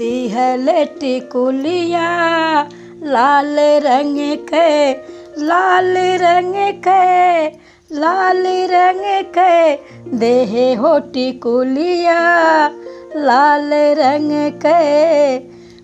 दिहल टिकुलिया लाल रंग के, लाल रंग के, लाल रंग के देहे हो टिकुलिया लाल रंग के।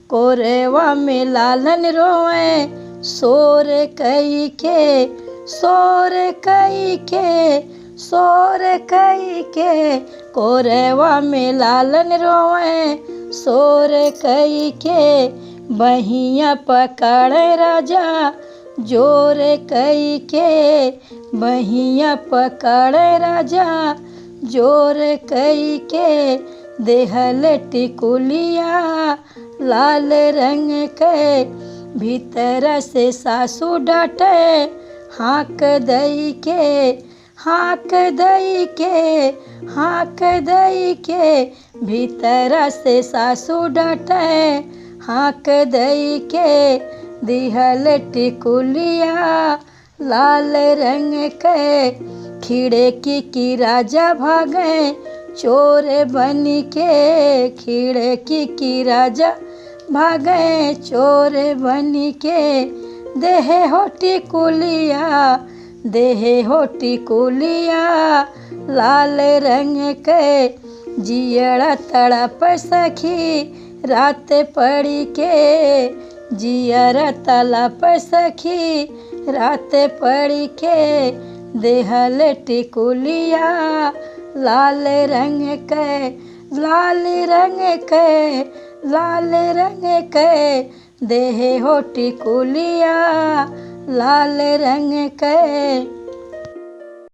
कोरेवा में लालन रोए सोर कई के, सोर कई के, सोर कई के। कोरेवा में लालन रोए सोर कई के। बहिया पकड़े राजा जोर कई के, बहिया पकड़े राजा जोर कई के। देहल टिकुलिया लाल रंग के। भीतर से सासू डांटे हाँक दई के, हाँक दई के, हाँक दई के। भीतर से सासू डांटे हाँक दई के। दिहल टिकुलिया लाल रंग के। खिड़की की राजा भागे चोर बन के, खिड़की की राजा भागे चोर बन के। देहे हो टिकुलिया, देहे हो टिकुलिया लाल रंग के। जियड़ा तड़प सखी रात पड़ी के, जियरा तड़प सखी रात पड़ी के। देहल टिकुलिया लाल रंग के, लाल रंग के, लाल रंग के। देहे हो टिकुलिया लाल रंग के।